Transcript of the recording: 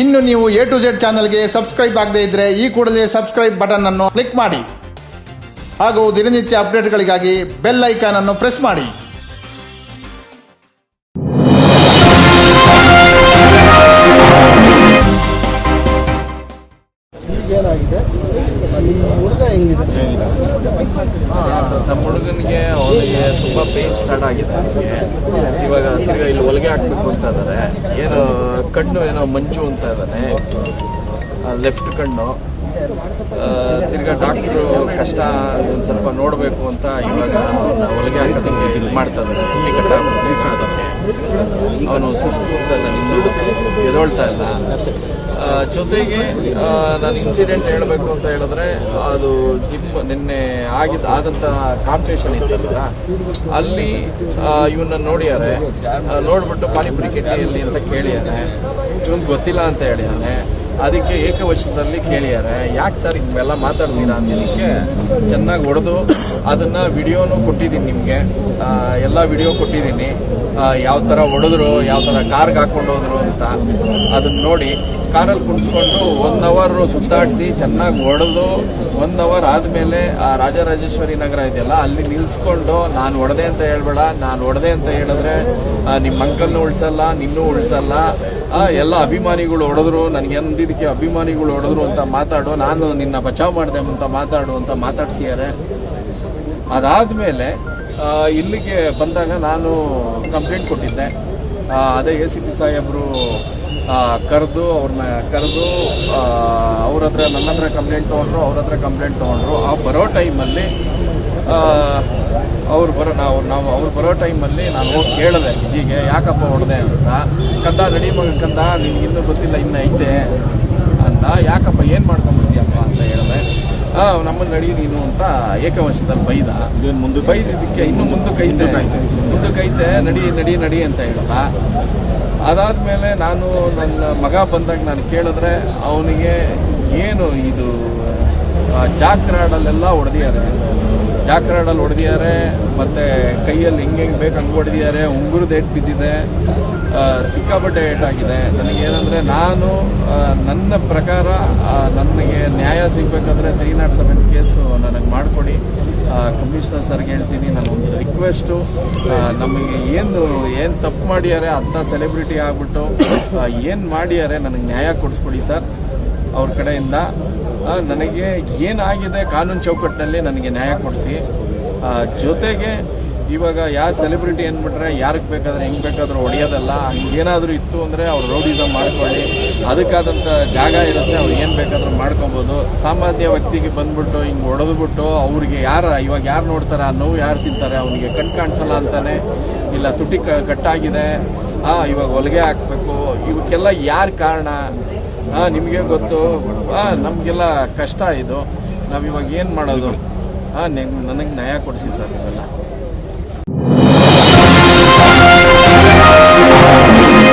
ಇನ್ನು ನೀವು A to Z ಚಾನಲ್ಗೆ ಸಬ್ಸ್ಕ್ರೈಬ್ ಆಗದೇ ಇದ್ದರೆ ಈ ಕೂಡಲೇ ಸಬ್ಸ್ಕ್ರೈಬ್ ಬಟನ್ ಅನ್ನು ಕ್ಲಿಕ್ ಮಾಡಿ ಹಾಗೂ ದಿನನಿತ್ಯ ಅಪ್ಡೇಟ್ಗಳಿಗಾಗಿ ಬೆಲ್ ಐಕಾನ್ ಅನ್ನು ಪ್ರೆಸ್ ಮಾಡಿ. ಏನಾಗಿದೆ ಹುಡುಗ ಹೆಂಗಿದೆ? ನಮ್ಮ ಹುಡುಗನಿಗೆ ಅವನಿಗೆ ತುಂಬ ಪೇನ್ ಸ್ಟಾರ್ಟ್ ಆಗಿದೆ. ಇವಾಗ ತಿರ್ಗಾ ಇಲ್ಲಿ ಹೊಲಿಗೆ ಹಾಕ್ಬೇಕು ಅಂತ ಇದ್ದಾರೆ. ಏನು ಕಣ್ಣು ಏನೋ ಮಂಜು ಅಂತ ಇದ್ದಾನೆ, ಲೆಫ್ಟ್ ಕಣ್ಣು. ತಿರ್ಗಾ ಡಾಕ್ಟ್ರು ಕಷ್ಟ ಒಂದು ಸ್ವಲ್ಪ ನೋಡಬೇಕು ಅಂತ ಇವಾಗ ಹೊಲಿಗೆ ಹಾಕೋದಕ್ಕೆ ಇದು ಮಾಡ್ತಾ ಇದ್ದಾರೆ. ತುಟಿ ಕಟ್ಟಾಗುತ್ತೆ. ಅವನು ಸುಸ್ತು ಅಂತ ಇದ್ದಾನೆ, ಇನ್ನೂ ಎದೊಳ್ತಾ ಇಲ್ಲ. ಜೊತೆಗೆ ನಾನು ಇನ್ಸಿಡೆಂಟ್ ಹೇಳಬೇಕು ಅಂತ ಹೇಳಿದ್ರೆ, ಅದು ಜಿಮ್ ನಿನ್ನೆ ಆದಂಥ ಕಾಂಪಿಟೇಷನ್ ಇತ್ತಲ್ಲ, ಅಲ್ಲಿ ಇವನ್ನ ನೋಡಿದ್ದಾರೆ. ನೋಡ್ಬಿಟ್ಟು ಪಾನಿಪುರಿ ಕೆಟ್ಟಿಯಲ್ಲಿ ಅಂತ ಕೇಳಿದ್ದಾರೆ. ಇವನ್ ಗೊತ್ತಿಲ್ಲ ಅಂತ ಹೇಳಿದಾನೆ. ಅದಕ್ಕೆ ಏಕವಚನದಲ್ಲಿ ಕೇಳಿದ್ದಾರೆ, ಯಾಕೆ ಸರ್ ಹಿಂಗೆಲ್ಲ ಮಾತಾಡ್ತೀರಾ ಅನ್ನೋದಕ್ಕೆ ಚೆನ್ನಾಗಿ ಹೊಡೆದು ಅದನ್ನು ವಿಡಿಯೋನು ಕೊಟ್ಟಿದ್ದೀನಿ ನಿಮಗೆ. ಎಲ್ಲ ವಿಡಿಯೋ ಕೊಟ್ಟಿದ್ದೀನಿ, ಯಾವ ಥರ ಹೊಡೆದ್ರು, ಯಾವ ಥರ ಕಾರ್ಗೆ ಹಾಕೊಂಡು ಹೋದ್ರು ಅಂತ. ಅದನ್ನ ನೋಡಿ ಕಾರಲ್ಲಿ ಕುಣಿಸ್ಕೊಂಡು 1 ಅವರ್ ಸುತ್ತಾಡಿಸಿ ಚೆನ್ನಾಗಿ ಹೊಡೆದು 1 ಅವರ್ ಆದಮೇಲೆ ಆ ರಾಜರಾಜೇಶ್ವರಿ ನಗರ ಇದೆಯಲ್ಲ ಅಲ್ಲಿ ನಿಲ್ಲಿಸ್ಕೊಂಡು, ನಾನು ಹೊಡೆದೆ ಅಂತ ಹೇಳ್ಬೇಡ, ನಾನು ಹೊಡೆದೆ ಅಂತ ಹೇಳಿದ್ರೆ ನಿಮ್ಮ ಅಂಕಲ್ನೂ ಉಳಿಸಲ್ಲ, ನಿನ್ನೂ ಉಳಿಸಲ್ಲ, ಎಲ್ಲ ಅಭಿಮಾನಿಗಳು ಹೊಡೆದ್ರು, ನನಗೆ ಅಂದಿದ್ದಕ್ಕೆ ಅಭಿಮಾನಿಗಳು ಹೊಡೆದ್ರು ಅಂತ ಮಾತಾಡು, ನಾನು ನಿನ್ನ ಬಚಾವ್ ಮಾಡಿದೆ ಅಂತ ಮಾತಾಡು ಅಂತ ಮಾತಾಡ್ಸಿದ್ದಾರೆ. ಅದಾದಮೇಲೆ ಇಲ್ಲಿಗೆ ಬಂದಾಗ ನಾನು ಕಂಪ್ಲೇಂಟ್ ಕೊಟ್ಟಿದ್ದೆ. ಅದೇ ACP ಸಾಹೇಬರು ಅವ್ರನ್ನ ಕರೆದು ಅವ್ರ ಹತ್ರ ನನ್ನ ಹತ್ರ ಕಂಪ್ಲೇಂಟ್ ತೊಗೊಂಡ್ರು, ಅವ್ರ ಹತ್ರ ಕಂಪ್ಲೇಂಟ್ ತೊಗೊಂಡ್ರು. ಆ ಬರೋ ಟೈಮಲ್ಲಿ ಅವ್ರು ಬರೋ ಟೈಮಲ್ಲಿ ನಾನು ಹೋಗಿ ಕೇಳಿದೆ ವಿಜಿಗೆ, ಯಾಕಪ್ಪ ಹೊಡೆದೆ ಅಂತ. ಕಂದ ನಡಿ ಮಗ ಕಂದ, ನಿನ್ಗಿನ್ನೂ ಗೊತ್ತಿಲ್ಲ, ಇನ್ನೂ ಐತೆ ಅಂದ. ಯಾಕಪ್ಪ ಏನು ಮಾಡ್ಕೊಂಡ್ಬಿಡ್ತೀಯಪ್ಪ ಅಂತ ಹೇಳಿದೆ. ನಮ್ಮನ್ನು ನಡಿ ನೀನು ಅಂತ ಏಕವಚನದಲ್ಲಿ ಬೈದಿದ್ದಕ್ಕೆ ಇನ್ನು ಮುಂದಕ್ಕೈತೆ ನಡಿ ಅಂತ ಹೇಳ್ದ. ಅದಾದಮೇಲೆ ನಾನು ನನ್ನ ಮಗ ಬಂದಾಗ ನಾನು ಕೇಳಿದ್ರೆ ಅವನಿಗೆ ಏನು ಇದು ಜಾಕ್ರಾಡಲ್ಲೆಲ್ಲ ಹೊಡೆದಿದ್ದಾರೆ, ಮತ್ತು ಕೈಯಲ್ಲಿ ಹೆಂಗೆ ಬೇಕು ಹಂಗೆ ಹೊಡೆದಿದ್ದಾರೆ. ಉಂಗುರದ ಏಟ್ ಬಿದ್ದಿದೆ, ಸಿಕ್ಕಾಪಟ್ಟೆ ಏಟಾಗಿದೆ. ನನಗೇನೆಂದರೆ, ನಾನು ನನ್ನ ಪ್ರಕಾರ ನನಗೆ ನ್ಯಾಯ ಸಿಗಬೇಕಾದ್ರೆ 307 ಕೇಸು ನನಗೆ ಮಾಡಿಕೊಡಿ. ಕಮಿಷನರ್ ಸರ್ಗೆ ಹೇಳ್ತೀನಿ, ನನಗೊಂದು ರಿಕ್ವೆಸ್ಟು, ನಮಗೆ ಏನು ತಪ್ಪು ಮಾಡಿದ್ದಾರೆ ಅಂತ ಸೆಲೆಬ್ರಿಟಿ ಆಗ್ಬಿಟ್ಟು ಏನು ಮಾಡಿದ್ದಾರೆ ನನಗೆ ನ್ಯಾಯ ಕೊಡಿಸ್ಕೊಡಿ ಸರ್ ಅವ್ರ ಕಡೆಯಿಂದ. ನನಗೆ ಏನಾಗಿದೆ ಕಾನೂನು ಚೌಕಟ್ಟಿನಲ್ಲಿ ನನಗೆ ನ್ಯಾಯ ಕೊಡಿಸಿ. ಜೊತೆಗೆ ಇವಾಗ ಯಾವ ಸೆಲೆಬ್ರಿಟಿ ಅಂದ್ಬಿಟ್ರೆ ಯಾರಿಗೆ ಬೇಕಾದ್ರೆ ಹೆಂಗೆ ಬೇಕಾದ್ರೂ ಹೊಡೆಯೋದಲ್ಲ. ಹಂಗೇನಾದರೂ ಇತ್ತು ಅಂದರೆ ಅವ್ರು ರೌಡಿಸಮ್ ಮಾಡ್ಕೊಳ್ಳಿ, ಅದಕ್ಕಾದಂಥ ಜಾಗ ಇರುತ್ತೆ, ಅವ್ರು ಏನು ಬೇಕಾದ್ರೂ ಮಾಡ್ಕೊಬೋದು. ಸಾಮಾನ್ಯ ವ್ಯಕ್ತಿಗೆ ಬಂದ್ಬಿಟ್ಟು ಹಿಂಗೆ ಹೊಡೆದ್ಬಿಟ್ಟು ಅವ್ರಿಗೆ ಇವಾಗ ಯಾರು ನೋಡ್ತಾರೆ, ಆ ನೋವು ಯಾರು ತಿಂತಾರೆ, ಅವನಿಗೆ ಕಣ್ ಕಾಣಿಸಲ್ಲ ಅಂತಾನೆ, ಇಲ್ಲ ತುಟಿ ಕಟ್ಟಾಗಿದೆ, ಇವಾಗ ಹೊಲಿಗೆ ಹಾಕಬೇಕು, ಇವಕ್ಕೆಲ್ಲ ಯಾರು ಕಾರಣ ನಿಮಗೆ ಗೊತ್ತು. ನಮಗೆಲ್ಲ ಕಷ್ಟ ಇದು, ನಾವಿವಾಗ ಏನು ಮಾಡೋದು? ನನಗೆ ನ್ಯಾಯ ಕೊಡಿಸಿ ಸರ್.